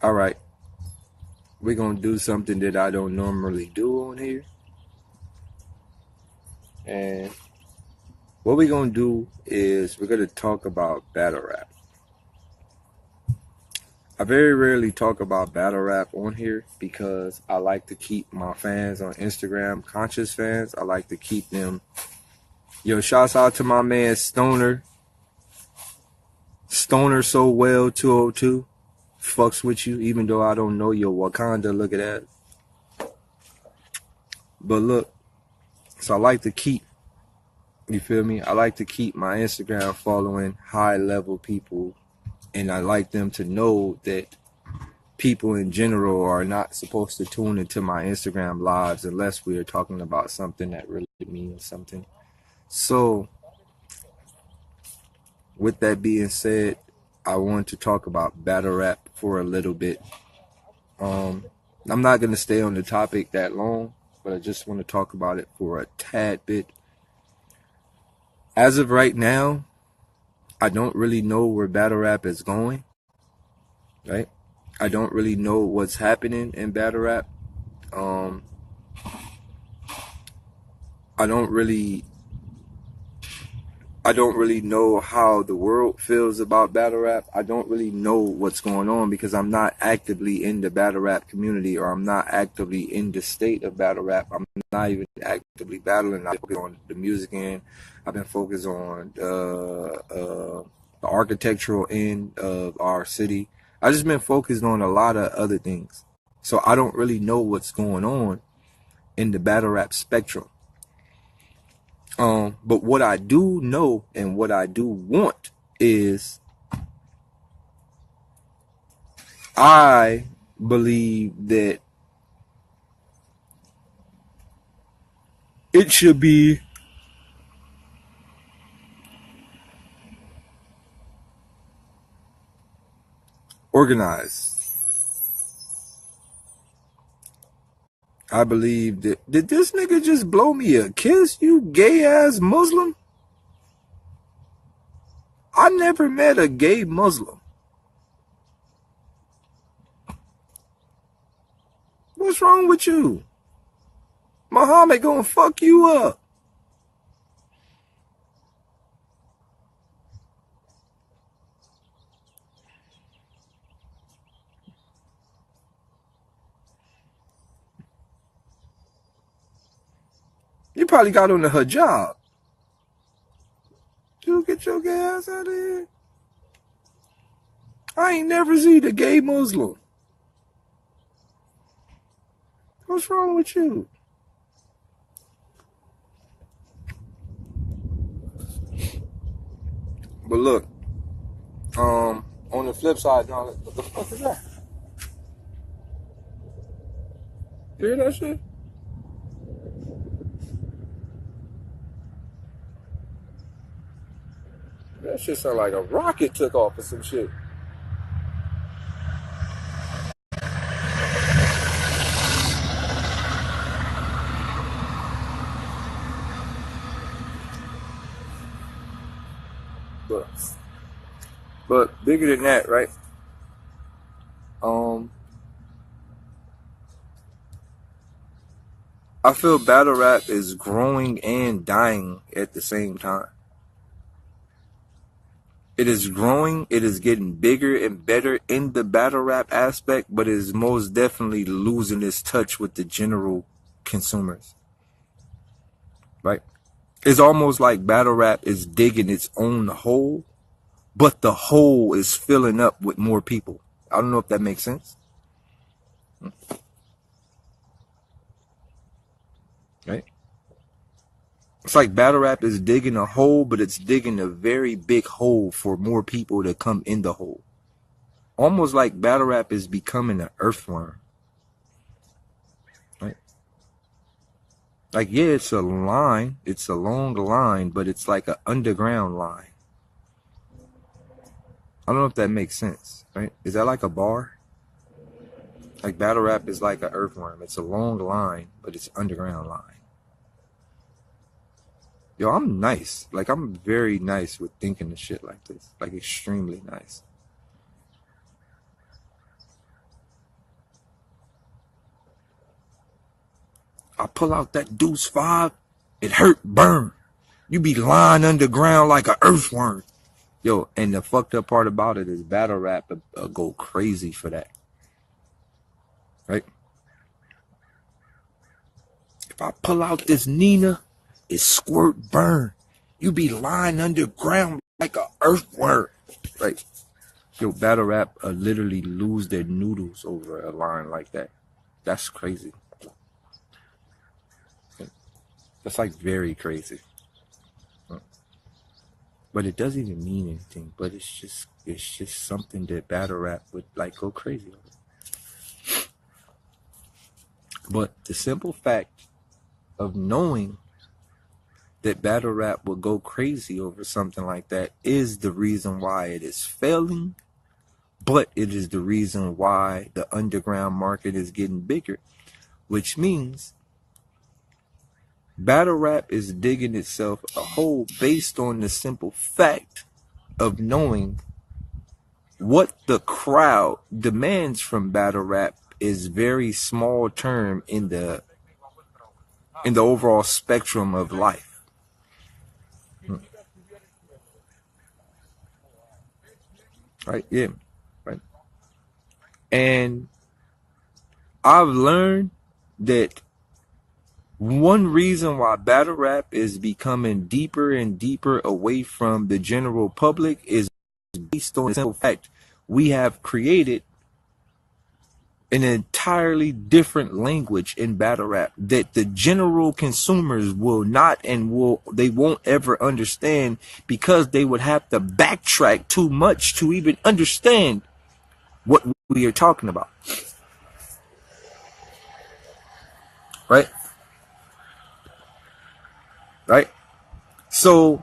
Alright, we're gonna do something that I don't normally do on here. And what we're gonna do is we're gonna talk about battle rap. I very rarely talk about battle rap on here because I like to keep my fans on Instagram, conscious fans. I like to keep them. Yo, shouts out to my man Stoner So Well 202. Fucks with you, even though I don't know your Wakanda. Look at that. But look, so I like to keep, you feel me? I like to keep my Instagram following high level people, and I like them to know that people in general are not supposed to tune into my Instagram lives unless we are talking about something that really means something. So, with that being said, I want to talk about battle rap for a little bit. I'm not going to stay on the topic that long, but I just want to talk about it for a tad bit. As of right now, I don't really know where battle rap is going, right? I don't really know what's happening in battle rap. I don't really know how the world feels about battle rap. I don't really know what's going on because I'm not actively in the battle rap community, or I'm not actively in the state of battle rap. I'm not even actively battling. I focus on the music end. I've been focused on the architectural end of our city. I've just been focused on a lot of other things. So I don't really know what's going on in the battle rap spectrum. But what I do know and what I do want is I believe that it should be organized. I believe that, did this nigga just blow me a kiss, you gay ass Muslim? I never met a gay Muslim. What's wrong with you? Muhammad gonna fuck you up. You probably got on the hijab. Dude, get your gay ass out of here. I ain't never seen a gay Muslim. What's wrong with you? But look, on the flip side, now, what the fuck is that? You hear that shit? That shit sound like a rocket took off or some shit. But bigger than that, right? I feel battle rap is growing and dying at the same time. It is growing, it is getting bigger and better in the battle rap aspect, but it is most definitely losing its touch with the general consumers. Right? It's almost like battle rap is digging its own hole, but the hole is filling up with more people. I don't know if that makes sense. Right? It's like battle rap is digging a hole, but it's digging a very big hole for more people to come in the hole. Almost like battle rap is becoming an earthworm. Right? Like, yeah, it's a line. It's a long line, but it's like an underground line. I don't know if that makes sense, right? Is that like a bar? Like battle rap is like an earthworm. It's a long line, but it's an underground line. Yo, I'm nice. Like, I'm very nice with thinking of shit like this. Like, extremely nice. I pull out that deuce 5, it hurt, burn. You be lying underground like an earthworm. Yo, and the fucked up part about it is battle rap go crazy for that. Right? If I pull out this Nina, it squirt, burn. You be lying underground like an earthworm. Right? Yo, battle rap literally lose their noodles over a line like that. That's crazy. That's like very crazy. But it doesn't even mean anything. But it's just something that battle rap would like go crazy over. But the simple fact of knowing that battle rap will go crazy over something like that is the reason why it is failing. But it is the reason why the underground market is getting bigger, which means battle rap is digging itself a hole based on the simple fact of knowing what the crowd demands from battle rap is very small term in the overall spectrum of life. Right? Yeah. Right. And I've learned that one reason why battle rap is becoming deeper and deeper away from the general public is based on the simple fact we have created an entirely different language in battle rap that the general consumers will not and they won't ever understand, because they would have to backtrack too much to even understand what we are talking about. Right? Right? So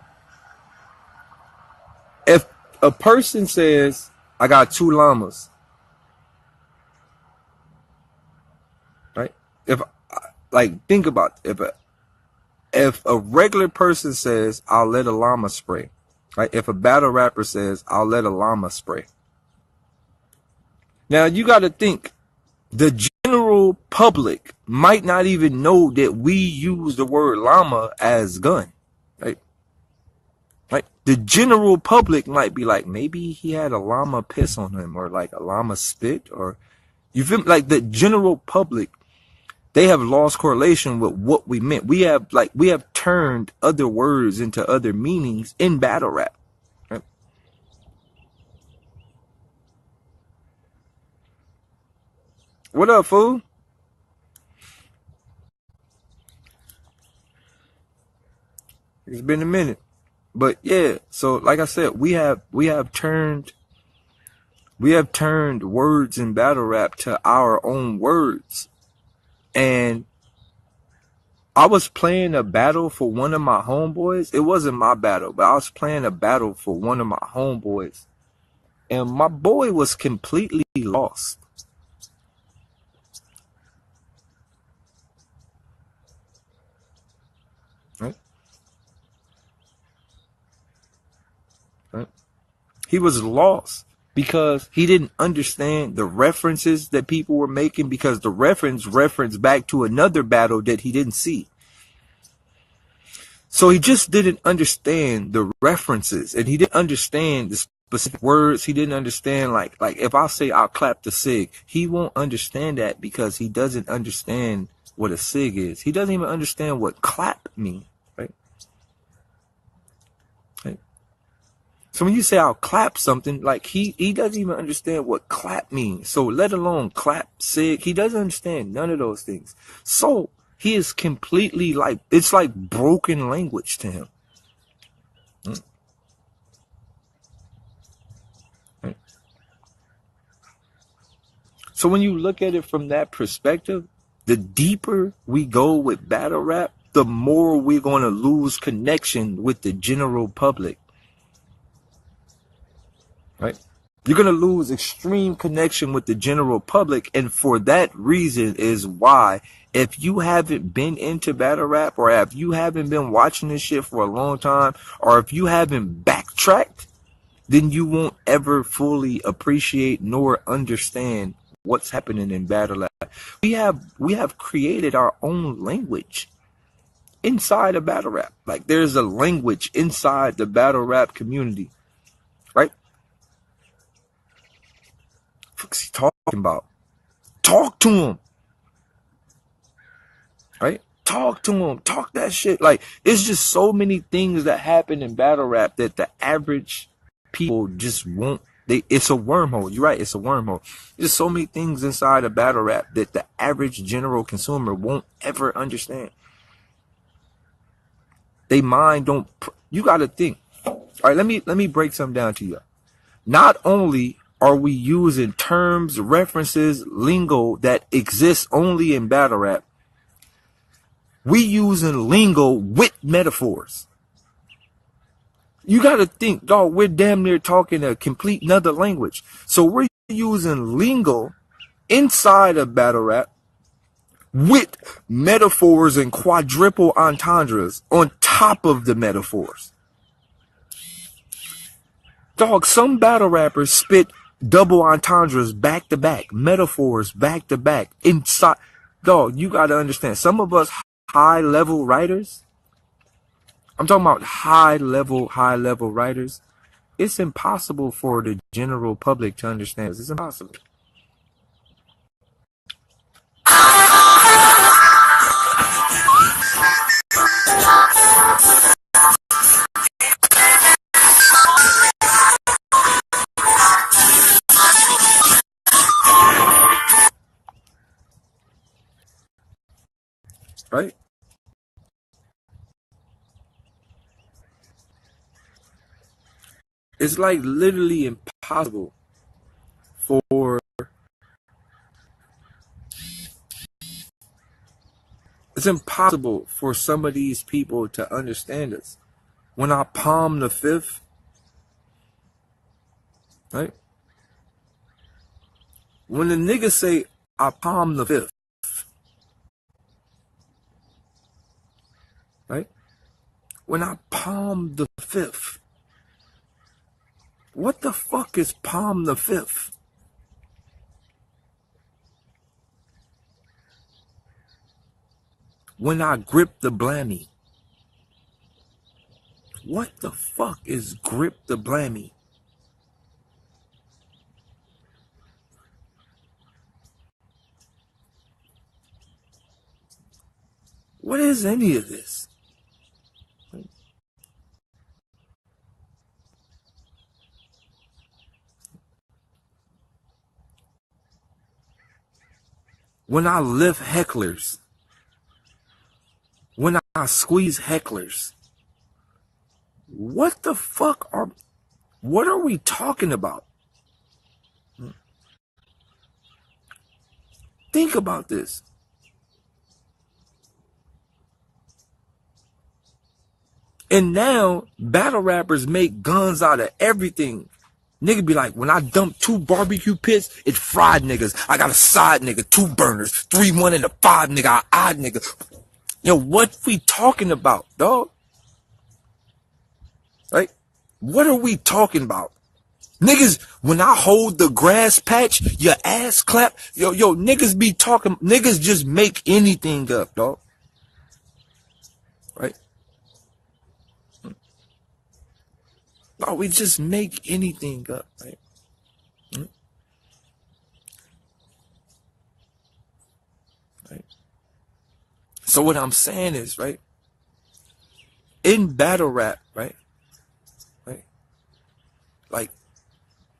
if a person says, I got 2 llamas, right? If, like, think about it. If a regular person says, I'll let a llama spray, right? If a battle rapper says, I'll let a llama spray. Now you got to think, the general public might not even know that we use the word llama as gun, right? Right? The general public might be like, maybe he had a llama piss on him, or like a llama spit, or you feel like the general public, they have lost correlation with what we meant. We have turned other words into other meanings in battle rap. Right? What up, fool? It's been a minute. But yeah, so like I said, we have turned words in battle rap to our own words. And I was playing a battle for one of my homeboys. It wasn't my battle, but I was playing a battle for one of my homeboys. And my boy was completely lost. Right? Right? He was lost because he didn't understand the references that people were making, because the reference back to another battle that he didn't see. So he just didn't understand the references, and he didn't understand the specific words. He didn't understand, like if I say I'll clap the SIG, he won't understand that because he doesn't understand what a SIG is. He doesn't even understand what clap means, right? Right? So when you say I'll clap something, like he doesn't even understand what clap means. So let alone clap, SIG, he doesn't understand none of those things. So he is completely like, it's like broken language to him. Right? So when you look at it from that perspective, the deeper we go with battle rap, the more we're going to lose connection with the general public. Right? You're going to lose extreme connection with the general public. And for that reason is why, if you haven't been into battle rap, or if you haven't been watching this shit for a long time, or if you haven't backtracked, then you won't ever fully appreciate nor understand what's happening in battle rap. We have created our own language inside of battle rap. Like there's a language inside the battle rap community, right? What's he talking about? Talk to him, right? Talk to him. Talk that shit. Like it's just so many things that happen in battle rap that the average people just won't. It's a wormhole. You're right. It's a wormhole. There's so many things inside of battle rap that the average general consumer won't ever understand. They mind don't. You got to think. All right. Let me break something down to you. Not only are we using terms, references, lingo that exists only in battle rap, we using lingo with metaphors. You got to think, dog, we're damn near talking a complete another language. So we're using lingo inside of battle rap with metaphors and quadruple entendres on top of the metaphors. Dog, some battle rappers spit double entendres back to back, metaphors back to back inside. Dog, you got to understand, some of us high level writers, I'm talking about high level writers, it's impossible for the general public to understand. It's impossible. Right? It's like literally impossible for some of these people to understand us. When I palm the fifth, right? When the niggas say I palm the fifth, right? When I palm the fifth, what the fuck is palm the fifth? When I grip the blammy. What the fuck is grip the blammy? What is any of this? When I lift hecklers, when I squeeze hecklers, what are we talking about? Think about this. And now battle rappers make guns out of everything. Nigga be like, when I dump 2 barbecue pits, it's fried niggas. I got a side nigga, 2 burners, 3, 1, and a 5 nigga, an odd nigga. Yo, what we talking about, dog? Right? What are we talking about? Niggas, when I hold the grass patch, your ass clap. Yo, niggas be talking, niggas just make anything up, dog. Right? No, we just make anything up, right? Right? So what I'm saying is, right? In battle rap, right? Right? Like,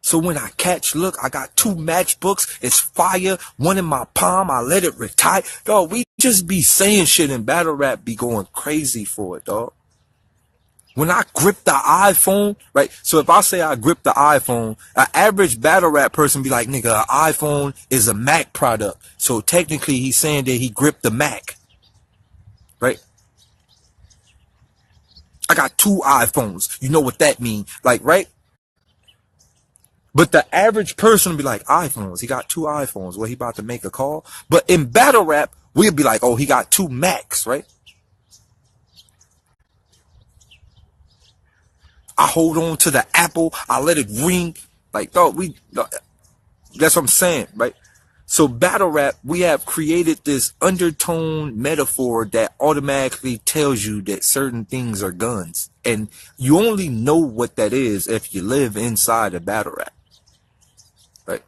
so when I catch, look, I got 2 matchbooks. It's fire. One in my palm. I let it retire. Dog, we just be saying shit in battle rap, be going crazy for it, dog. When I grip the iPhone, right? So if I say I grip the iPhone, an average battle rap person be like, nigga, an iPhone is a Mac product. So technically he's saying that he gripped the Mac, right? I got 2 iPhones. You know what that mean? Like, right? But the average person will be like, iPhones. He got 2 iPhones. Well, he about to make a call. But in battle rap, we'll be like, oh, he got 2 Macs, right? I hold on to the apple. I let it ring. Like, dog, that's what I'm saying, right? So battle rap, we have created this undertone metaphor that automatically tells you that certain things are guns. And you only know what that is if you live inside a battle rap. Right?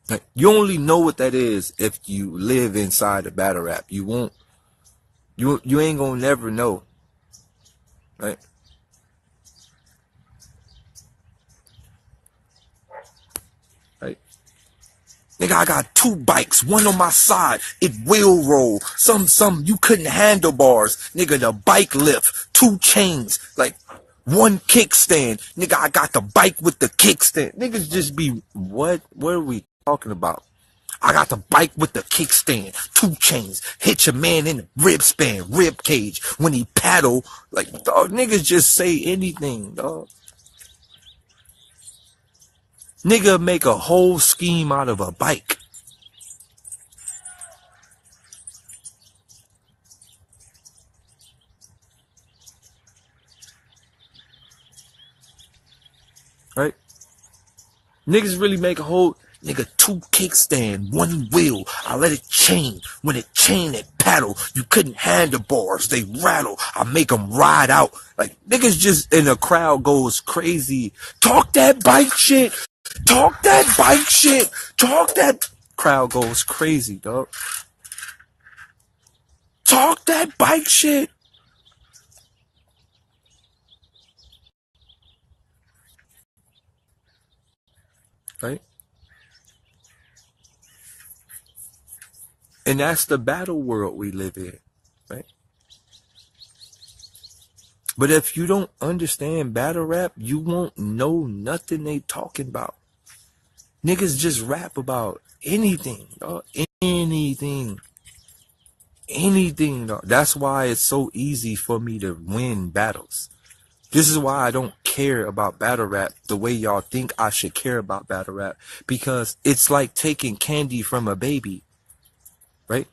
Like, you only know what that is if you live inside a battle rap. You won't, you ain't gonna never know. Right? Right? Nigga, I got 2 bikes, one on my side, it will roll. Some, you couldn't handlebars. Nigga, the bike lift, 2 chains, like 1 kickstand. Nigga, I got the bike with the kickstand. Niggas just be, what are we talking about? I got the bike with the kickstand, 2 chains, hit your man in the rib span, rib cage. When he paddle, like, dog, niggas just say anything, dog. Nigga make a whole scheme out of a bike. Right? Niggas really make a whole, nigga, 2 kickstand, 1 wheel. I let it chain. When it chain, it paddle. You couldn't handlebars. They rattle. I make them ride out. Like, niggas just in the crowd goes crazy. Talk that bike shit. Talk that bike shit. Talk that. Crowd goes crazy, dog. Talk that bike shit. Right? And that's the battle world we live in. Right? But if you don't understand battle rap, you won't know nothing they talking about. Niggas just rap about anything, dog. Anything. Anything, dog. That's why it's so easy for me to win battles. This is why I don't care about battle rap the way y'all think I should care about battle rap. Because it's like taking candy from a baby. Right?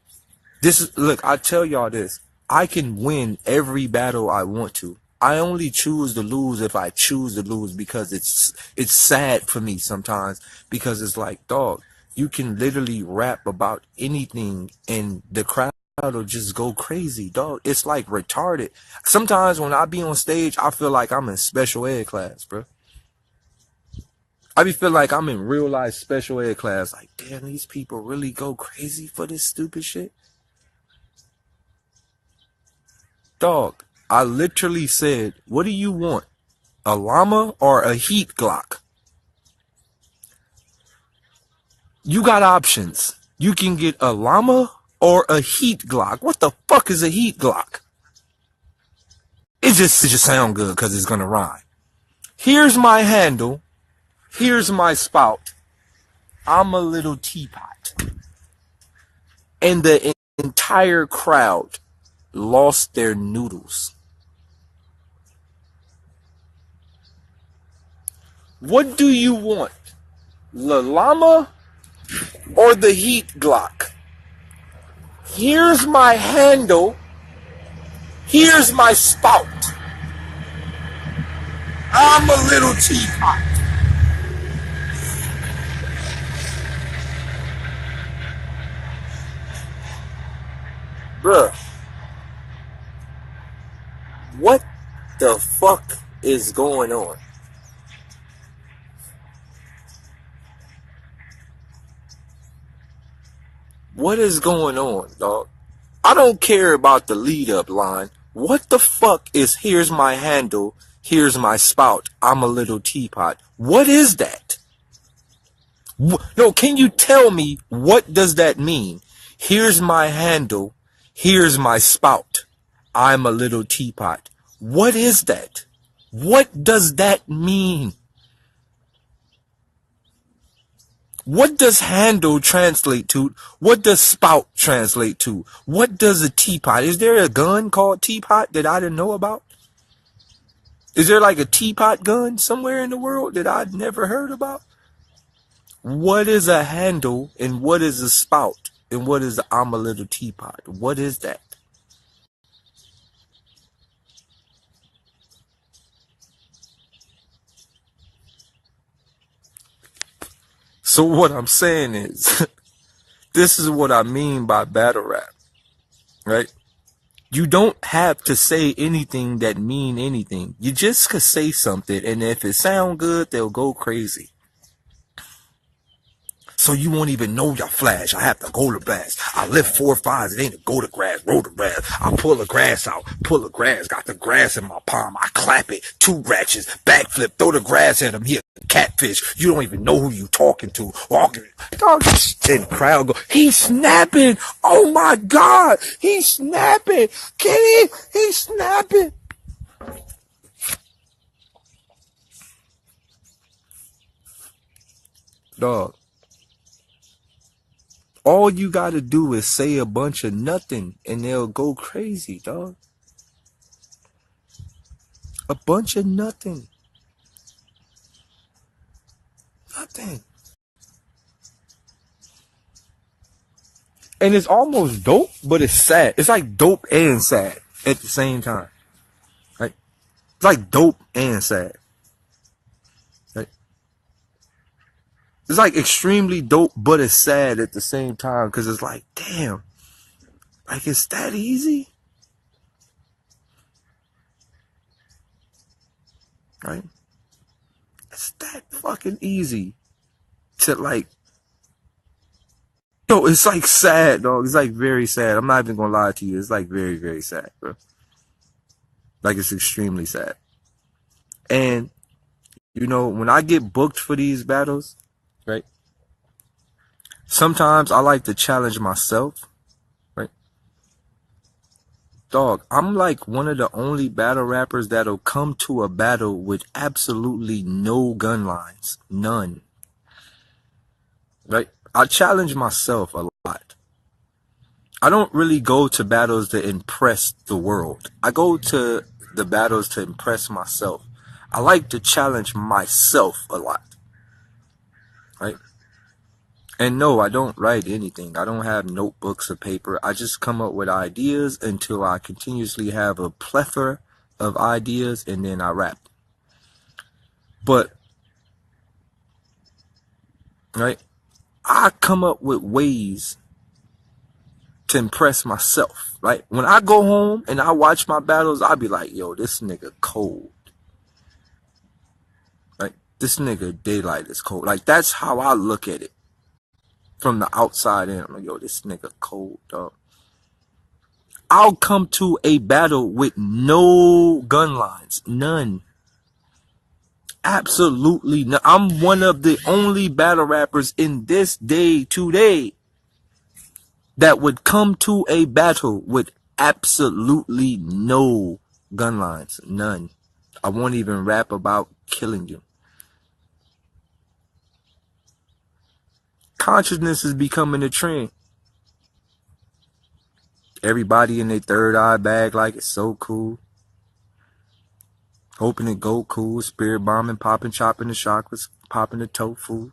This is, look, I tell y'all this. I can win every battle I want to. I only choose to lose if I choose to lose, because it's sad for me sometimes, because it's like, dog, you can literally rap about anything and the crowd will just go crazy, dog. It's like retarded. Sometimes when I be on stage, I feel like I'm in special ed class, bro. I be feel like I'm in real life special ed class. Like, damn, these people really go crazy for this stupid shit. Dog, I literally said, what do you want? A llama or a heat Glock? You got options. You can get a llama or a heat Glock. What the fuck is a heat Glock? It just sound good because it's gonna rhyme. Here's my handle. Here's my spout. I'm a little teapot. And the entire crowd lost their noodles. What do you want? The llama or the heat Glock? Here's my handle. Here's my spout. I'm a little teapot. Bruh. What the fuck is going on? What is going on, dog? I don't care about the lead up line. What the fuck is here's my handle, here's my spout, I'm a little teapot? What is that? No, can you tell me what does that mean? Here's my handle, here's my spout, I'm a little teapot. What is that? What does that mean? What does handle translate to? What does spout translate to? What does a teapot? Is there a gun called teapot that I didn't know about? Is there like a teapot gun somewhere in the world that I'd never heard about? What is a handle and what is a spout? And what is the I'm a little teapot? What is that? So So what I'm saying is, this is what I mean by battle rap, right? You don't have to say anything that mean anything. You just could say something, and if it sound good, they'll go crazy. So you won't even know your flash. I have to go to blast. I lift 4 5s. It ain't a go to grass, roll to grass. I pull the grass out, pull the grass. Got the grass in my palm. I clap it, 2 ratchets, backflip, throw the grass at him. Here, catfish. You don't even know who you talking to. Walking, dog, and crowd go. He's snapping. Oh my God, he's snapping. Kenny, he's snapping. Dog. All you gotta do is say a bunch of nothing and they'll go crazy, dog. A bunch of nothing. Nothing. And it's almost dope, but it's sad. It's like dope and sad at the same time. Right? It's like dope and sad. Right? It's like extremely dope, but it's sad at the same time because it's like, damn, like it's that easy? Right? It's that fucking easy to like, yo, it's like sad, dog. It's like very sad. I'm not even gonna lie to you. It's like very, very sad, bro. Like it's extremely sad. And, you know, when I get booked for these battles, right? Sometimes I like to challenge myself, right? Dog, I'm like one of the only battle rappers that'll come to a battle with absolutely no gun lines. None. Right? I challenge myself a lot. I don't really go to battles to impress the world. I go to the battles to impress myself. I like to challenge myself a lot. Right? And no, I don't write anything. I don't have notebooks or paper. I just come up with ideas until I continuously have a plethora of ideas and then I rap. But, right, I come up with ways to impress myself, right? When I go home and I watch my battles, I'll be like, yo, this nigga cold. Right? This nigga Daylyt is cold. Like, that's how I look at it. From the outside in, I'm like, yo, this nigga cold, dog. I'll come to a battle with no gun lines. None. Absolutely none. I'm one of the only battle rappers in this day today that would come to a battle with absolutely no gun lines. None. I won't even rap about killing you. Consciousness is becoming a trend. Everybody in their third eye bag like it's so cool. Hoping it go cool. Spirit bombing, popping, chopping the chakras, popping the tofu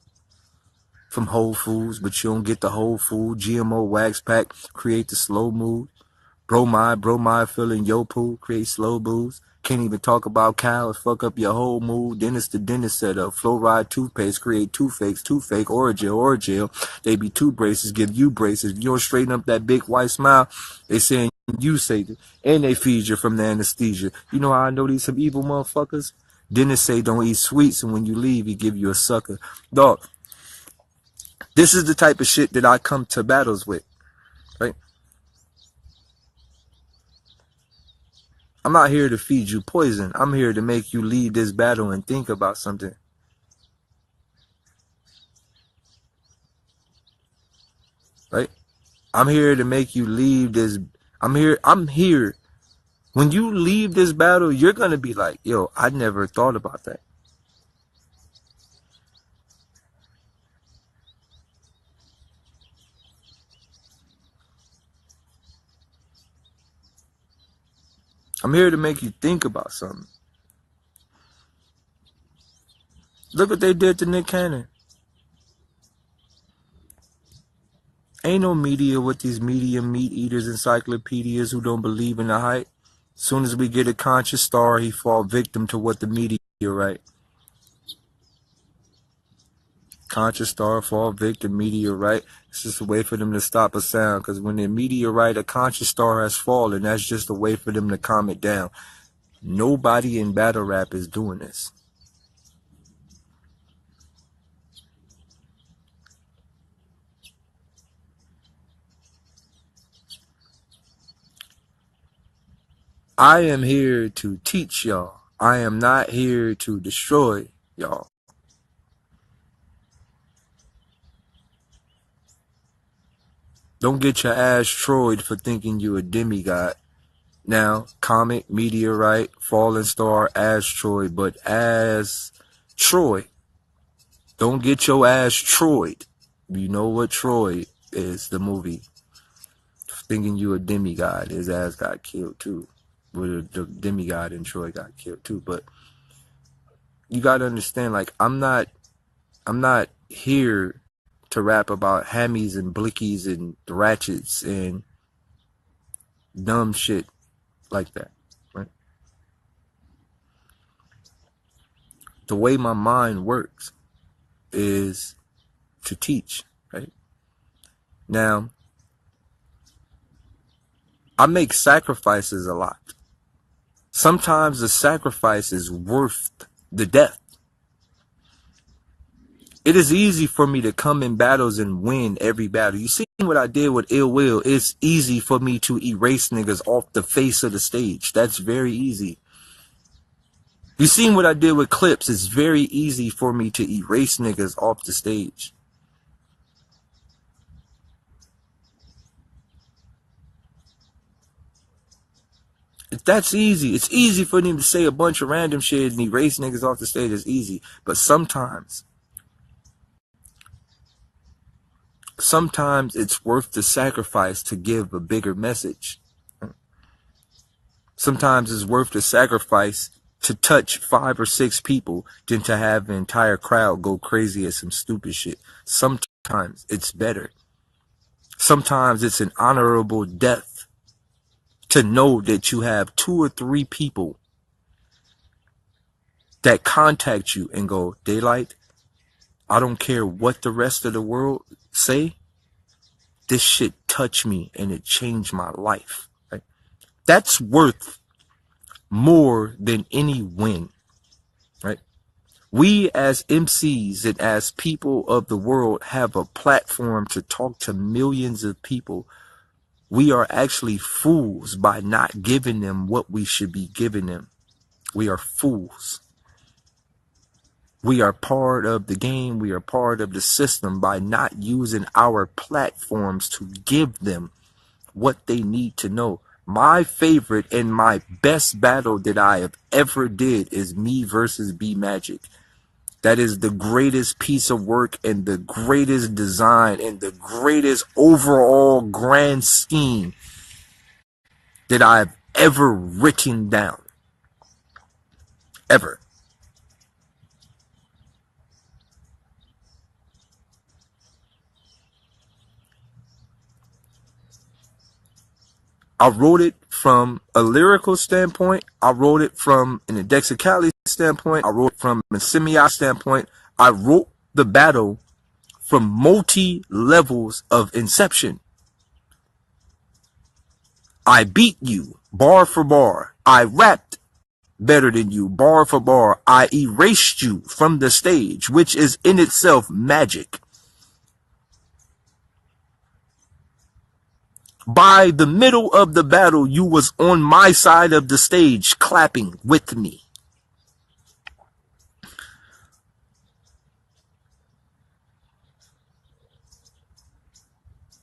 from Whole Foods, but you don't get the whole food. GMO wax pack, create the slow mood. Bromide, filling your pool, create slow booze. Can't even talk about cows, fuck up your whole mood. Dentist to dentist setup. Fluoride toothpaste, create toothaches, toothache, Orajel. They be two braces, give you braces. You don't straighten up that big white smile, they saying you say it. And they feed you from the anesthesia. You know how I know these some evil motherfuckers? Dentists say don't eat sweets, and when you leave, he give you a sucker. Dog, this is the type of shit that I come to battles with, right? I'm not here to feed you poison. I'm here to make you leave this battle and think about something. Right? I'm here to make you leave this. I'm here. When you leave this battle, you're going to be like, yo, I never thought about that. I'm here to make you think about something. Look what they did to Nick Cannon. Ain't no media with these media meat eaters, encyclopedias who don't believe in the hype. Soon as we get a conscious star, he fall victim to what the media write. Conscious star, fall victim, meteorite. It's just a way for them to stop a sound, because when a meteorite, a conscious star has fallen, that's just a way for them to calm it down. Nobody in battle rap is doing this. I am here to teach y'all. I am not here to destroy y'all. Don't get your ass troyed for thinking you a demigod. Now, comet, meteorite, fallen star, asteroid, but as Troy. Don't get your ass troyed. You know what Troy is, the movie. Thinking you a demigod, his ass got killed too. Well, the demigod in Troy got killed too. But you gotta understand, like, I'm not here to rap about hammies and blickies and ratchets and dumb shit like that, right? The way my mind works is to teach, right? Now, I make sacrifices a lot. Sometimes the sacrifice is worth the death. It is easy for me to come in battles and win every battle. You see what I did with Ill Will? It's easy for me to erase niggas off the face of the stage. That's very easy. You seen what I did with Clips? It's very easy for me to erase niggas off the stage. That's easy. It's easy for them to say a bunch of random shit and erase niggas off the stage. It's easy. But sometimes it's worth the sacrifice to give a bigger message. Sometimes it's worth the sacrifice to touch 5 or 6 people than to have the entire crowd go crazy at some stupid shit. Sometimes it's better. Sometimes it's an honorable death to know that you have 2 or 3 people that contact you and go, Daylyt, I don't care what the rest of the world say, this shit touched me and it changed my life. Right? That's worth more than any win. Right? We as MCs and as people of the world have a platform to talk to millions of people. We are actually fools by not giving them what we should be giving them. We are fools. We are part of the game. We are part of the system by not using our platforms to give them what they need to know. My favorite and my best battle that I have ever did is me versus B Magic. That is the greatest piece of work and the greatest design and the greatest overall grand scheme that I've ever written down. Ever. I wrote it from a lyrical standpoint. I wrote it from an indexicality standpoint. I wrote it from a semiotic standpoint. I wrote the battle from multi-levels of inception. I beat you bar for bar. I rapped better than you bar for bar. I erased you from the stage, which is in itself magic. By the middle of the battle, you was on my side of the stage clapping with me.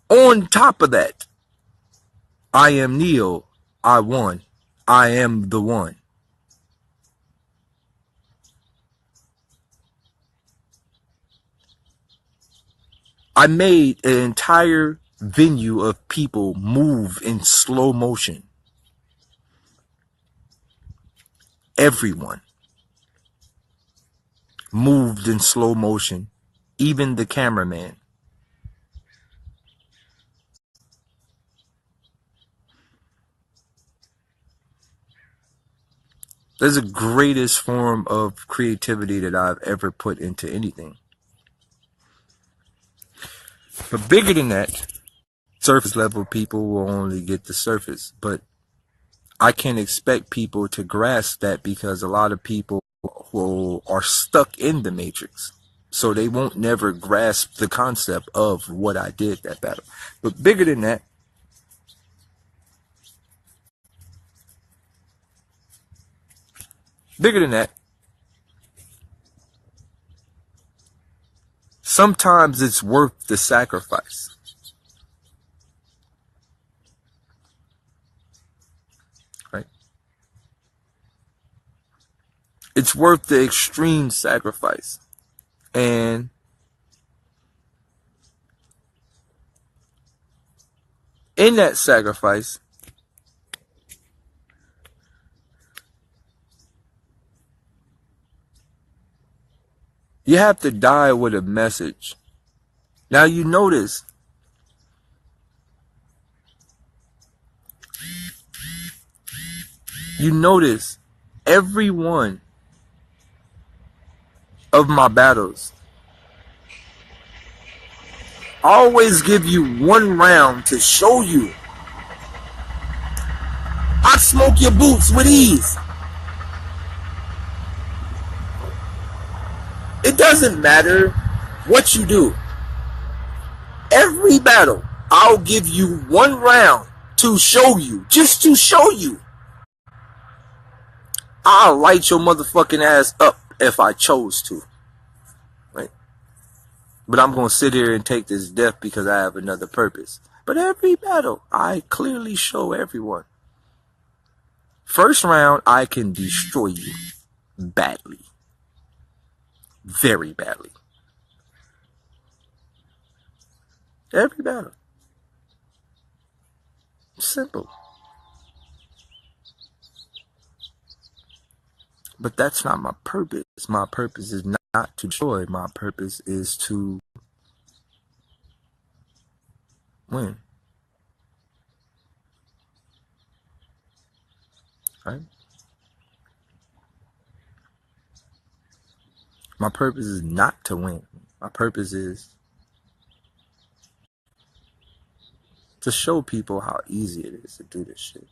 On top of that, I am Neo. I won. I am the one. I made an entire venue of people move in slow motion. Everyone moved in slow motion, even the cameraman. That's the greatest form of creativity that I've ever put into anything. But bigger than that, surface level people will only get the surface. But I can't expect people to grasp that because a lot of people who are stuck in the matrix. So they won't never grasp the concept of what I did that battle. But bigger than that, sometimes it's worth the sacrifice. Right? It's worth the extreme sacrifice. And in that sacrifice, you have to die with a message. Now you notice every one of my battles, I always give you one round to show you I smoke your boots with ease. It doesn't matter what you do. Every battle, I'll give you one round to show you, just to show you. I'll light your motherfucking ass up if I chose to. Right? But I'm going to sit here and take this death because I have another purpose. But every battle, I clearly show everyone. First round, I can destroy you badly. Very badly. Every battle. Simple. But that's not my purpose. My purpose is not to destroy. My purpose is to win. Right? My purpose is not to win. My purpose is to show people how easy it is to do this shit.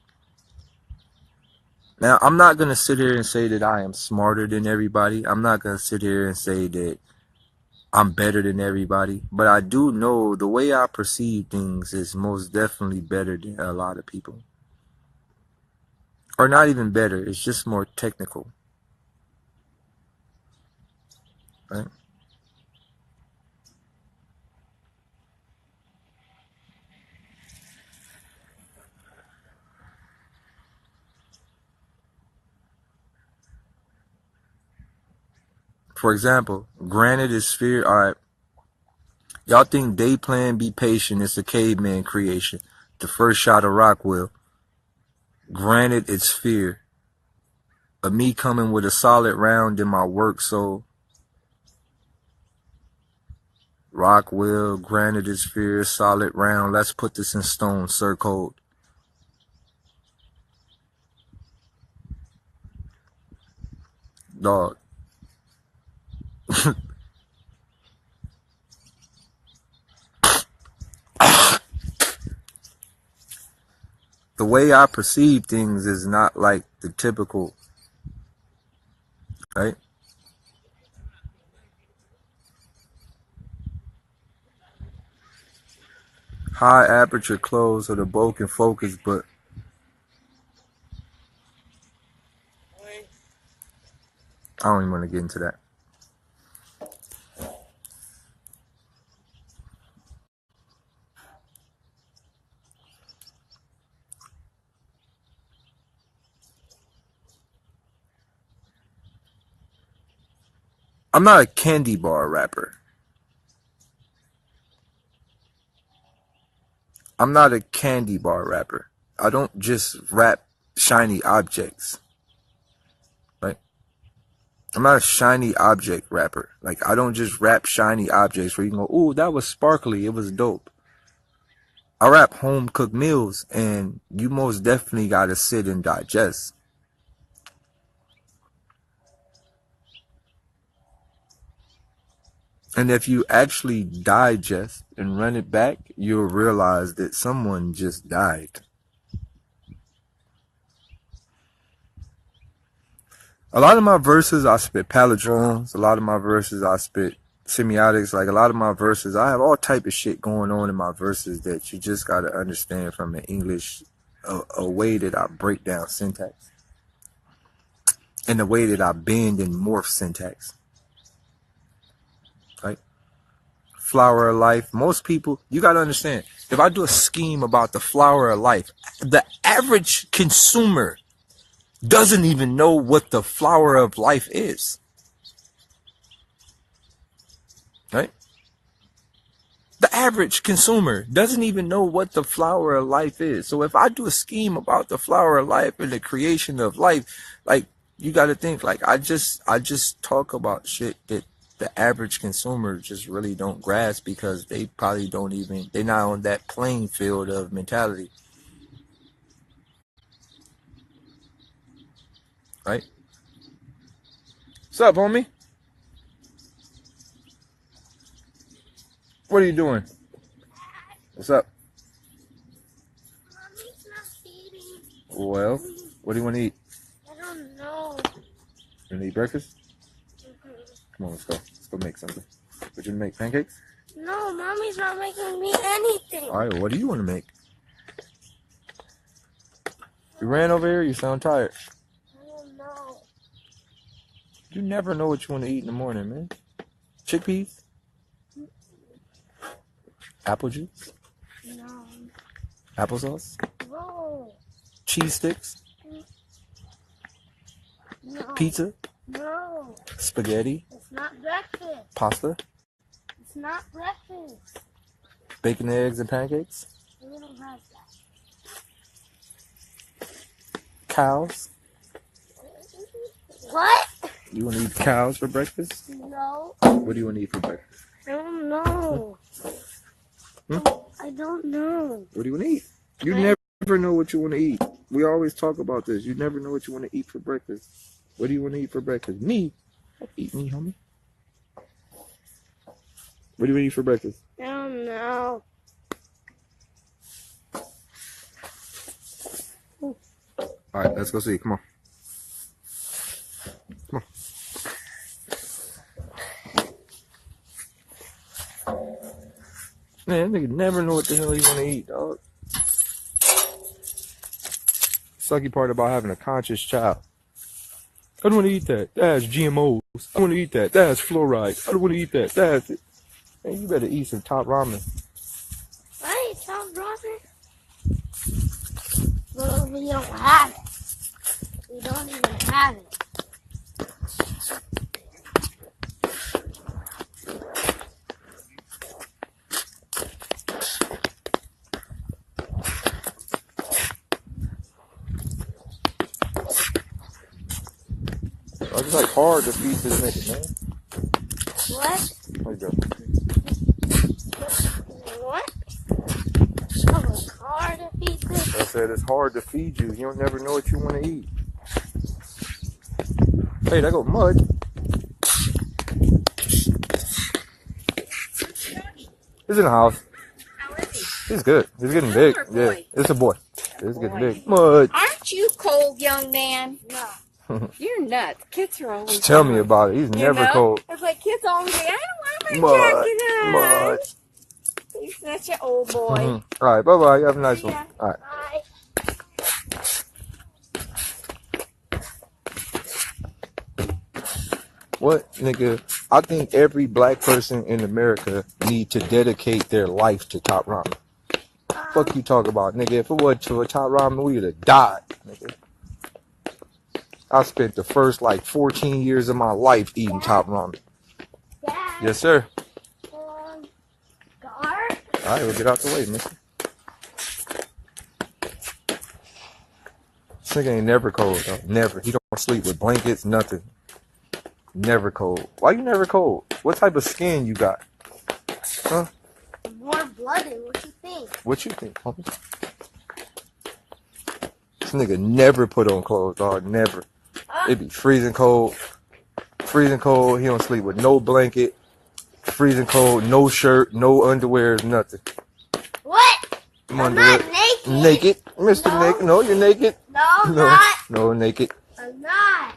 Now, I'm not going to sit here and say that I am smarter than everybody. I'm not going to sit here and say that I'm better than everybody. But I do know the way I perceive things is most definitely better than a lot of people. Or not even better. It's just more technical. Right? For example, granted is fear. Alright. Y'all think Day Plan Be Patient is a caveman creation. The first shot of Rockwell. Granted, it's fear. Of me coming with a solid round in my work, so Rockwell, granted it's fear, solid round. Let's put this in stone, Sir Code. Dog. The way I perceive things is not like the typical, right? High aperture close so the bow can focus, but I don't even want to get into that. I'm not a candy bar rapper. I'm not a candy bar rapper. I don't just rap shiny objects. Right? I'm not a shiny object rapper. Like, I don't just rap shiny objects where you can go, ooh, that was sparkly, it was dope. I rap home cooked meals, and you most definitely gotta sit and digest. And if you actually digest and run it back, you'll realize that someone just died. A lot of my verses, I spit palindromes. A lot of my verses, I spit semiotics. Like a lot of my verses, I have all type of shit going on in my verses that you just got to understand from an English, a way that I break down syntax. And the way that I bend and morph syntax. Right? Flower of life. Most people, you got to understand, if I do a scheme about the flower of life, the average consumer doesn't even know what the flower of life is. Right? The average consumer doesn't even know what the flower of life is. So if I do a scheme about the flower of life and the creation of life, like, you got to think, like, I just talk about shit that the average consumer just really don't grasp, because they probably don't even, they're not on that playing field of mentality. Right? What's up, homie? What are you doing? What's up? Mommy's not feeding. Well, what do you want to eat? I don't know. You want to eat breakfast? Come on, let's go. Let's go make something. Would you make pancakes? No, Mommy's not making me anything. All right, well, what do you want to make? You ran over here, you sound tired. I don't know. You never know what you want to eat in the morning, man. Chickpeas? Apple juice? No. Applesauce? No. Cheese sticks? No. Pizza? No. Spaghetti? It's not breakfast. Pasta? It's not breakfast. Bacon, eggs, and pancakes? We don't have that. Cows? What? You want to eat cows for breakfast? No. What do you want to eat for breakfast? I don't know. I don't know. What do you want to eat? You never know what you want to eat. We always talk about this. You never know what you want to eat for breakfast. What do you want to eat for breakfast? Me? Eat me, homie. What do you want to eat for breakfast? I don't know. All right, let's go see. Come on. Come on. Man, nigga never know what the hell you want to eat, dog. Sucky part about having a conscious child. I don't want to eat that. That's GMOs. I don't want to eat that. That's fluoride. I don't want to eat that. That's it. Man, you better eat some top ramen. Right, top ramen? Well, we don't have it. We don't even have it. It's like hard to feed this nigga, man. What? There you go. What? Oh, it's hard to feed this. I said it's hard to feed you. You don't never know what you want to eat. Hey, there go Mud. He's in the house. How is he? He's good. He's getting big. Girl or Yeah, boy? it's a boy. It's Boy. getting big. Mud. Aren't you cold, young man? No. You're nuts. Kids are always Tell me cold. about it. He's You never know? cold. It's like kids always say, I don't Mud. want my jacket on. Mud. He's such an old boy. Mm-hmm. All right, bye-bye. You have a nice one. Yeah. All right. Bye. What, nigga? I think every black person in America need to dedicate their life to Top Ramen. Fuck you talk about, nigga. If it wasn't to a Top Ramen, we would have died, nigga. I spent the first, 14 years of my life eating Top Ramen. Dad. Yes, sir. Guard. All right, we'll get out the way, mister. This nigga ain't never cold, though. Never. He don't sleep with blankets, nothing. Never cold. Why you never cold? What type of skin you got? Huh? Warm-blooded. What you think? What you think, homie? This nigga never put on clothes, dog. Never. It be freezing cold. Freezing cold. He don't sleep with no blanket. freezing cold, no shirt, no underwear, nothing. What? I'm I'm not naked. Naked, Mr. No. Naked. No, you're naked. No, I'm not. No, naked. I'm not.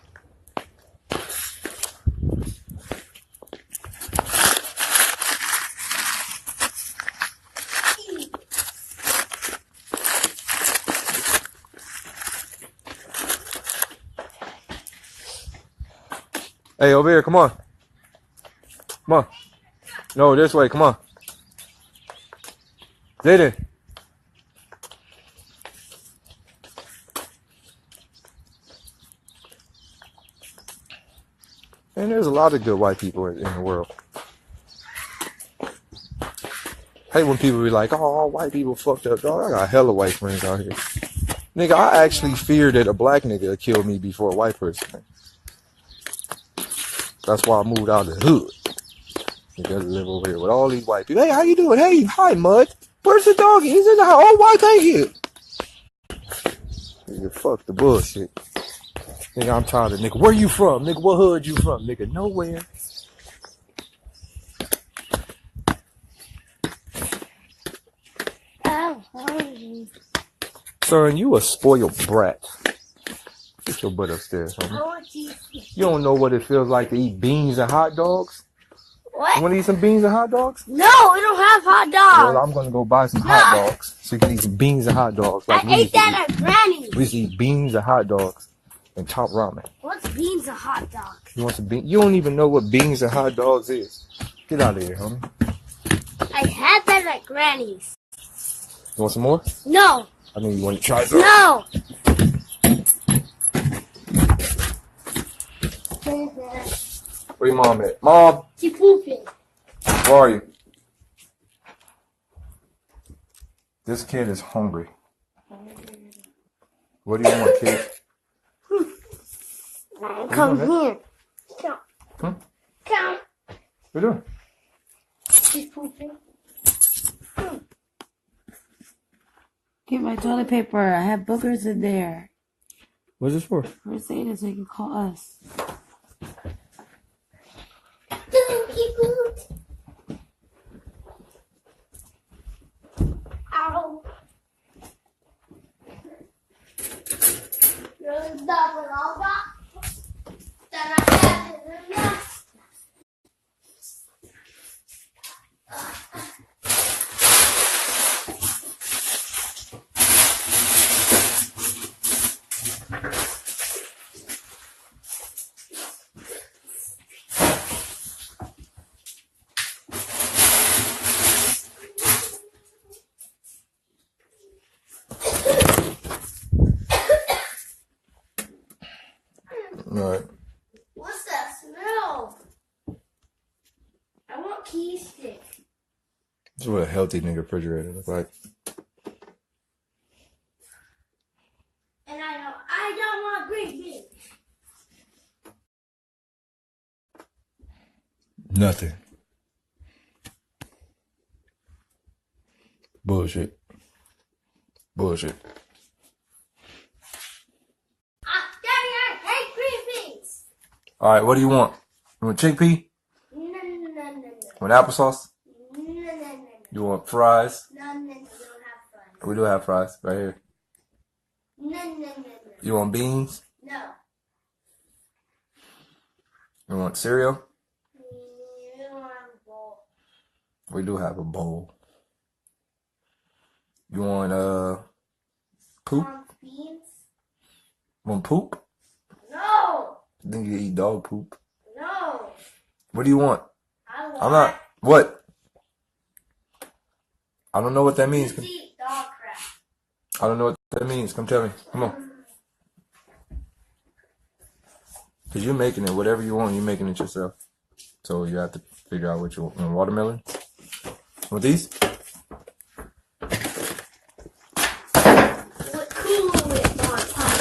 Hey, over here, come on. Come on. No, this way, come on. Daylyt. And there's a lot of good white people in the world. I hate when people be like, oh, all white people fucked up, dog. I got hella white friends out here. Nigga, I actually fear that a black nigga will kill me before a white person. Man. That's why I moved out of the hood. Nigga, to live over here with all these white people. Hey, how you doing? Hey, hi, Mud. Where's the doggy? He's in the house. Oh, why thank you? Nigga, fuck the bullshit. Nigga, I'm tired of nigga. Where you from? Nigga, what hood you from? Nigga, nowhere. Oh, hungry. Son, you a spoiled brat. Get your butt upstairs, homie. I want to eat. You don't know what it feels like to eat beans and hot dogs? What? You want to eat some beans and hot dogs? No, we don't have hot dogs. Well, I'm going to go buy some hot dogs so you can eat some beans and hot dogs. Like I ate that at Granny's. We used to eat beans and hot dogs and top ramen. What's beans and hot dogs? You want some beans? You don't even know what beans and hot dogs is. Get out of here, homie. I had that at Granny's. You want some more? No. I think you want to try some. No. Where your mom at? Mom, She's pooping. where are you? This kid is hungry. What do you want, kid? Come here. Come. Hmm? Come. What you doing? She's pooping. Get my toilet paper. I have boogers in there. What's this for? First aid is so you can call us. Dookie boot. Ow. You're double over. Then I have it in there. Alright. What's that smell? I want key stick. This is what a healthy nigga refrigerator looks like. And I don't want green beans. Nothing. Bullshit. Bullshit. Daddy, I hate green beans. Alright, what do you want? You want chickpea? No, no, no, no, no. Want applesauce? No, no, no, no. You want fries? No, no, no, we don't have fries. We do have fries right here. No, no, no, no. You want beans? No. You want cereal? We don't have a bowl. We do have a bowl. You want poop? Beans? Want poop? No. I think you eat dog poop. No. What do you want? I want I'm not. What? I don't know what that means. to eat dog crap. I don't know what that means. Come tell me. Come on. Cause you're making it. Whatever you want, you're making it yourself. So you have to figure out what you want. You want watermelon? Want these? What cool it on top?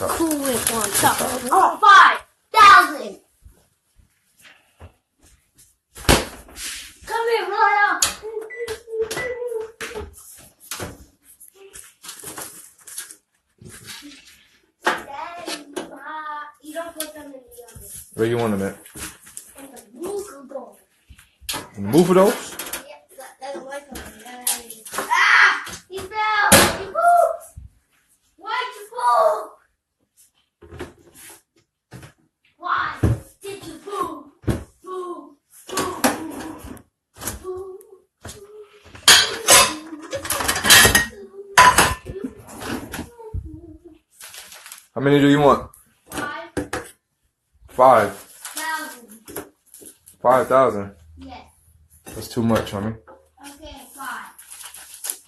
What cool it on top? Oh, 5,000. Come here, Royal. Daddy, you don't put them in the oven. Where you want them at? In the Buffalo? Ah! He fell! He pooped! Why'd you poop? Why did you poop? Poop, poop, poop, How many do you want? 5,000. 5,000. Yes. That's too much, homie. Okay, 5.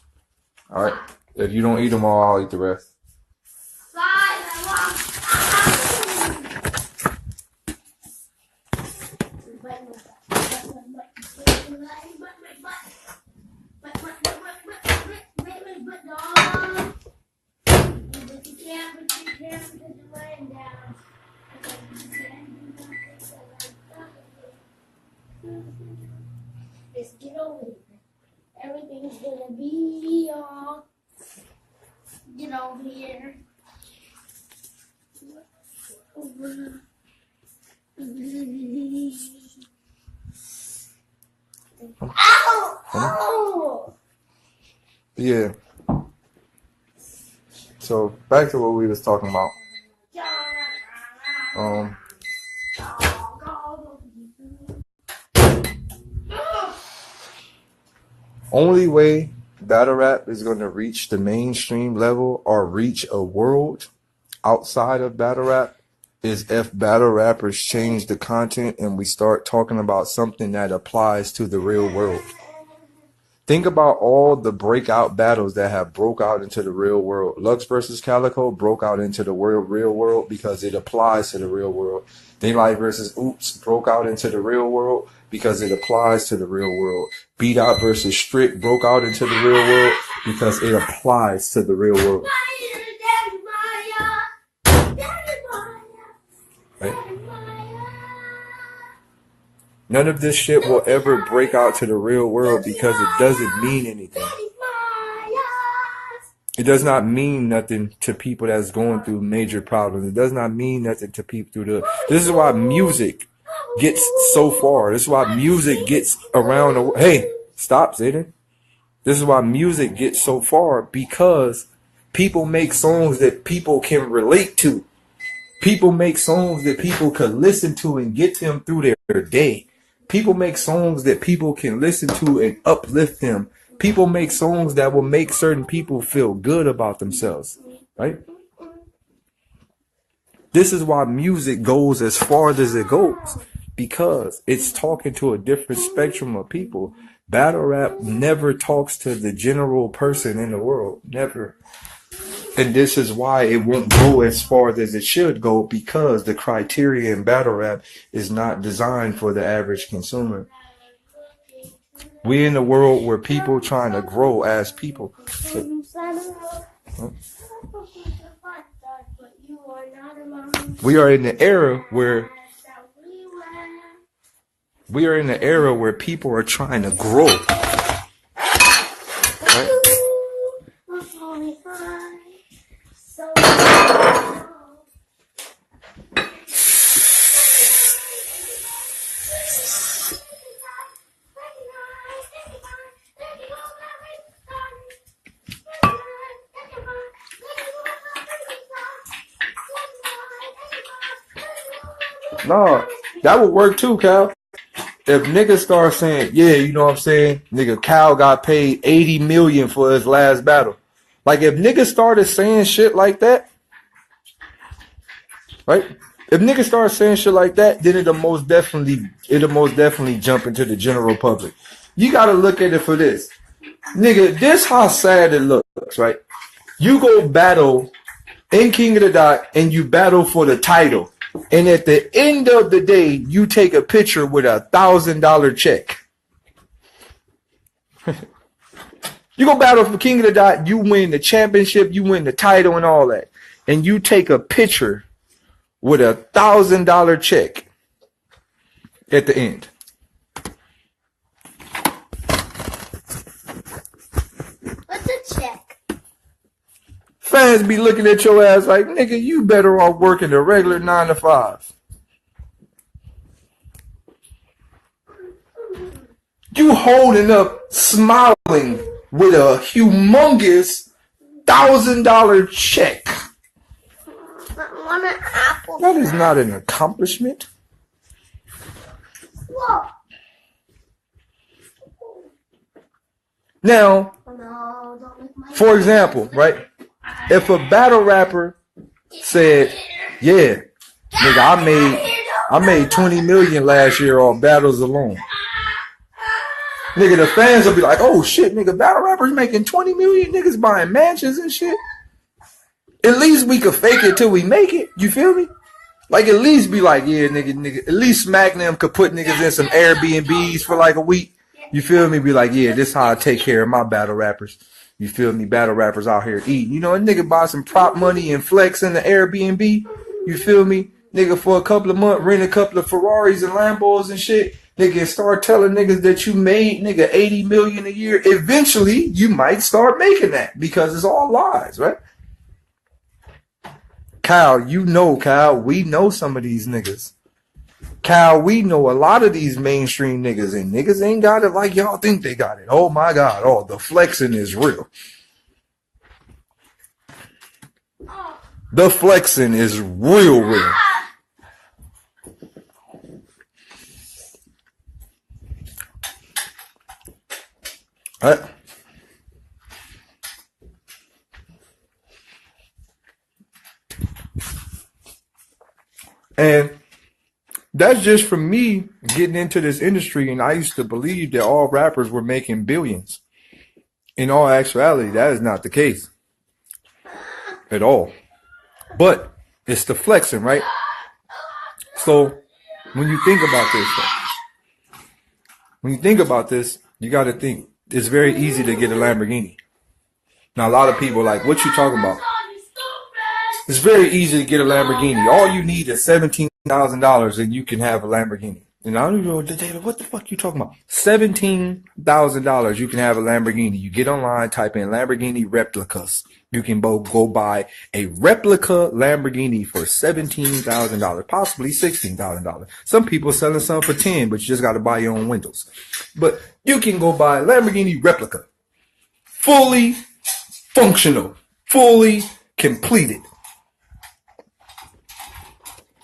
All right. If you don't eat them all, I'll eat the rest. 5, I want. Just get over here. Everything's gonna be all. Get over here. Over. Ow! Oh! Yeah. So back to what we was talking about. Only way battle rap is going to reach the mainstream level or reach a world outside of battle rap is if battle rappers change the content and we start talking about something that applies to the real world. Think about all the breakout battles that have broke out into the real world. Lux versus Calico broke out into the real world because it applies to the real world. Daylyt versus Oops broke out into the real world because it applies to the real world. Beat Out versus Strict broke out into the real world because it applies to the real world. Right? None of this shit will ever break out to the real world because it doesn't mean anything. It does not mean nothing to people that's going through major problems. It does not mean nothing to people through the... This is why music gets so far. This is why music gets around the... Hey, stop, Zayden. This is why music gets so far because people make songs that people can relate to. People make songs that people can listen to and get them through their day. People make songs that people can listen to and uplift them. People make songs that will make certain people feel good about themselves, right? This is why music goes as far as it goes, because it's talking to a different spectrum of people. Battle rap never talks to the general person in the world, never. And this is why it won't go as far as it should go, because the criteria in battle rap is not designed for the average consumer. We in a world where people trying to grow as people. We are in the era where people are trying to grow. Right? No, that would work too, Cal. If niggas start saying, yeah, you know what I'm saying? Nigga, Cal got paid $80 million for his last battle. Like, if niggas started saying shit like that, right? If niggas start saying shit like that, then it'll most definitely jump into the general public. You gotta look at it for this. Nigga, this how sad it looks, right? You go battle in King of the Dot and you battle for the title. And at the end of the day, you take a picture with $1,000 check. You go battle for King of the Dot, you win the championship, you win the title and all that. And you take a picture with $1,000 check at the end. What's a check? Fans be looking at your ass like, nigga, you better off working a regular 9 to 5. You holding up, smiling with a humongous $1,000 check. I want an apple. That is not an accomplishment. Whoa. Now, No, don't make my for example, right? If a battle rapper said, yeah, nigga, I made 20 million last year on battles alone. Nigga, the fans will be like, oh shit, nigga, battle rappers making 20 million, niggas buying mansions and shit. At least we could fake it till we make it. You feel me? Like, at least be like, yeah, nigga, at least Smack them could put niggas in some Airbnbs for like a week. You feel me? Be like, yeah, this how I take care of my battle rappers. You feel me? Battle rappers out here eating. You know, a nigga buy some prop money and flex in the Airbnb. You feel me? Nigga, for a couple of months, rent a couple of Ferraris and Lambos and shit. Nigga, start telling niggas that you made, nigga, 80 million a year. Eventually, you might start making that because it's all lies, right? Kyle, we know some of these niggas. Kyle, we know a lot of these mainstream niggas, and niggas ain't got it like y'all think they got it. Oh my God. Oh, the flexing is real. The flexing is real. Right? And that's just from me getting into this industry, and I used to believe that all rappers were making billions. In all actuality, that is not the case at all. But it's the flexing, right? So when you think about this, you got to think it's very easy to get a Lamborghini. Now, a lot of people are like, what you talking about? It's very easy to get a Lamborghini. All you need is $17,000 and you can have a Lamborghini. And I don't even know what the fuck you talking about. $17,000 you can have a Lamborghini. You get online, type in Lamborghini replicas. You can go buy a replica Lamborghini for $17,000, possibly $16,000. Some people selling some for 10, but you just got to buy your own windows. But you can go buy a Lamborghini replica, fully functional, fully completed,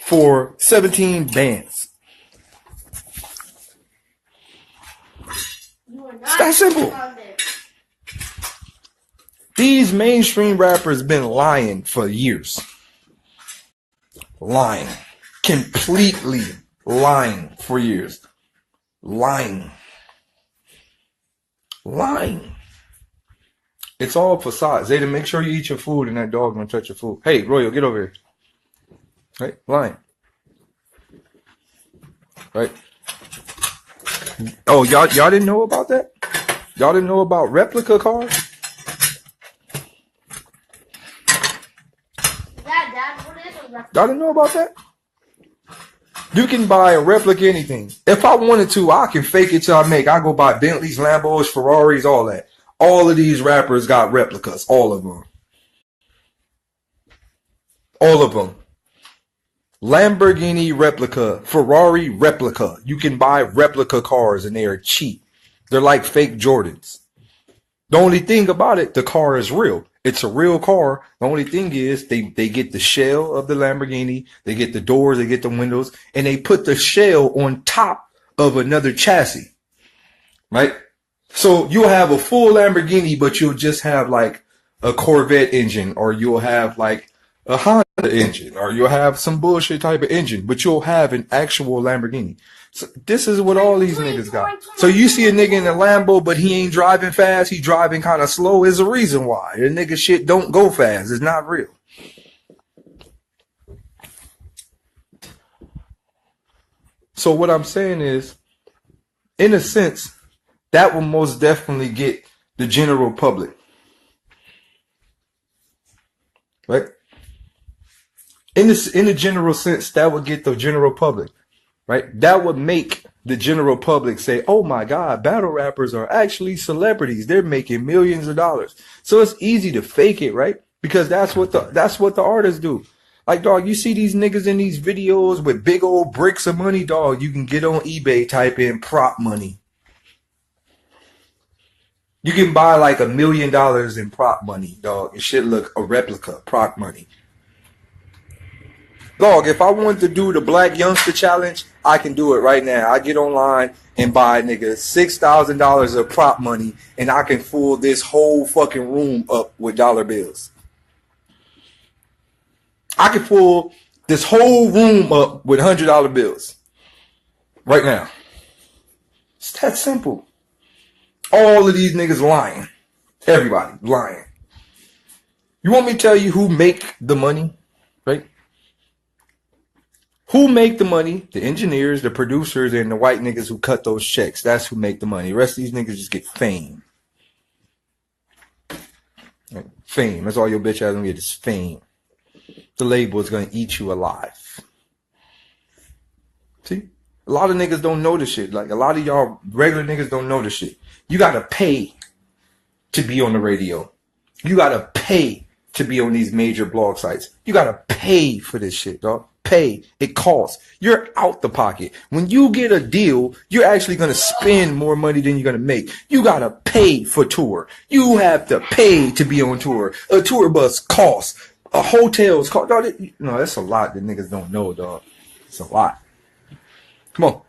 for 17 bands. It's that simple. These mainstream rappers been lying for years. Lying. Completely lying for years. Lying. It's all facade. Zayda, make sure you eat your food and that dog don't touch your food. Hey, Royal, get over here. Right? Lying. Right? Oh, y'all didn't know about that? Y'all didn't know about replica cars? Dad, what is a replica? Y'all didn't know about that? You can buy a replica anything. If I wanted to, I can fake it till I make. I go buy Bentleys, Lambos, Ferraris, all that. All of these rappers got replicas. All of them. All of them. Lamborghini replica, Ferrari replica. You can buy replica cars and they are cheap. They're like fake Jordans. The only thing about it, the car is real. It's a real car. The only thing is they get the shell of the Lamborghini, they get the doors, they get the windows, and they put the shell on top of another chassis. Right? So you'll have a full Lamborghini, but you'll just have like a Corvette engine, or you'll have like a Honda engine, or you'll have some bullshit type of engine, but you'll have an actual Lamborghini. So this is what all these niggas got. So you see a nigga in a Lambo, but he ain't driving fast, he driving kind of slow. There's a reason why. The nigga shit don't go fast. It's not real. So what I'm saying is, in a sense, that will most definitely get the general public. Right? In the general sense, that would get the general public, right? That would make the general public say, oh my God, battle rappers are actually celebrities. They're making millions of dollars. So it's easy to fake it, right? Because that's what the artists do. Like, dog, you see these niggas in these videos with big old bricks of money, dog. You can get on eBay, type in prop money. You can buy like $1 million in prop money, dog. It should look a replica prop money. Dog, if I wanted to do the Black Youngster Challenge, I can do it right now. I get online and buy, nigga, $6,000 of prop money, and I can fool this whole fucking room up with dollar bills. I can fool this whole room up with $100 bills right now. It's that simple. All of these niggas lying. Everybody lying. You want me to tell you who make the money? Right? Who make the money? The engineers, the producers, and the white niggas who cut those checks. That's who make the money. The rest of these niggas just get fame. Right? Fame. That's all your bitch ass gonna get is fame. The label is gonna eat you alive. See? A lot of niggas don't know this shit. Like, a lot of y'all regular niggas don't know this shit. You gotta pay to be on the radio. You gotta pay to be on these major blog sites. You gotta pay for this shit, dog. Pay. It costs. You're out the pocket. When you get a deal, you're actually gonna spend more money than you're gonna make. You gotta pay for tour. You have to pay to be on tour. A tour bus costs. A hotel's cost. Dog, no, that's a lot that niggas don't know, dog. It's a lot. Come on.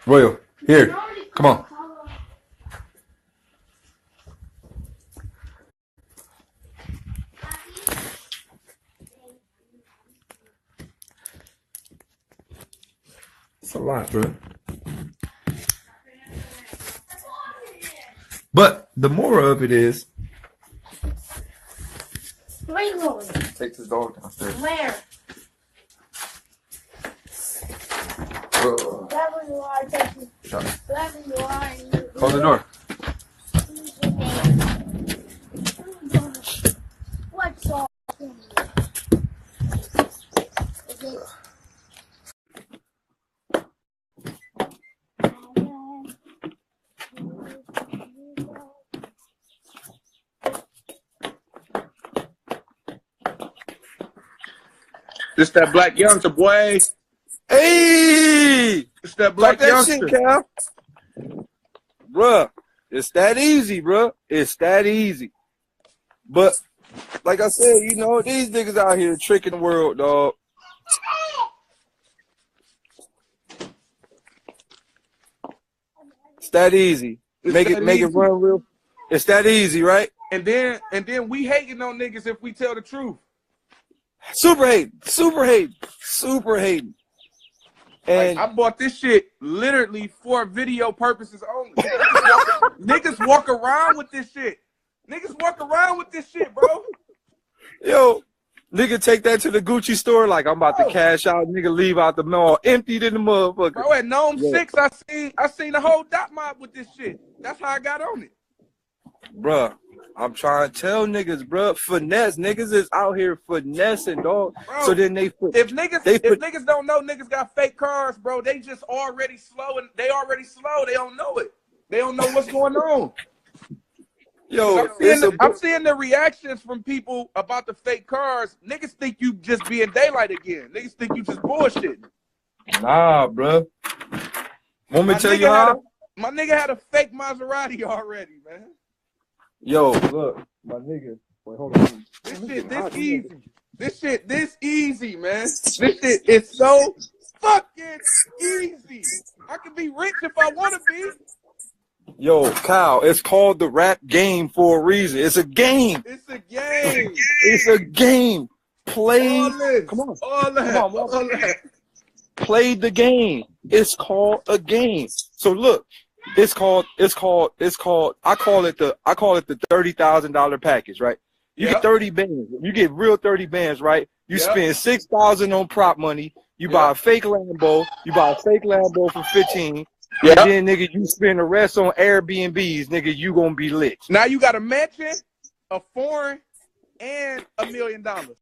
Royal, here. Come on. It's a lot, bro. But the moral of it is, Where you going? take this dog downstairs. Where? Wherever you are, take you. Shut up. Wherever you are, and you. Close the door. Use your name. What's all? This that Black Youngster, boy. Hey! It's that Black Talk that Youngster. shit, Cal. Bruh, it's that easy, bruh. It's that easy. But, like I said, you know, these niggas out here tricking the world, dog. It's that easy. Make it run real. It's that easy, right? And then we hating on niggas if we tell the truth. Super hating. Super hating. Super hating. And Like, I bought this shit literally for video purposes only. Niggas walk around with this shit. Niggas walk around with this shit, bro. yo, nigga take that to the Gucci store like I'm about to cash out. Nigga leave out the mall emptied in the motherfucker. Bro, at Gnome Yeah. 6, I seen the whole dot mob with this shit. That's how I got on it. Bruh, I'm trying to tell niggas, bruh, finesse. Niggas is out here finessing, dog. Bro, So then they put, if niggas don't know niggas got fake cars, bro, they just already slow and they already slow. They don't know it. They don't know what's going on. yo, I'm seeing the reactions from people about the fake cars. Niggas think you just being Daylyt again. Niggas think you just bullshitting. nah, bruh. Want me to tell you how? My nigga had a fake Maserati already, man. Yo, look, my nigga. Wait, hold on. This shit this easy. This shit this easy, man. This shit is so fucking easy. I can be rich if I want to be. Yo, Kyle, it's called the rap game for a reason. It's a game. It's a game. It's a game. Play. All this. Come on. All that. Come on, all that. Play the game. It's called a game. So look, I call it the $30,000 package, right? You get 30 bands. You get real 30 bands, right? You spend $6,000 on prop money. You buy a fake Lambo. You buy a fake Lambo for 15. And then, nigga, you spend the rest on Airbnbs, nigga, you gonna be lit. Now you got a mansion, a foreign, and $1 million.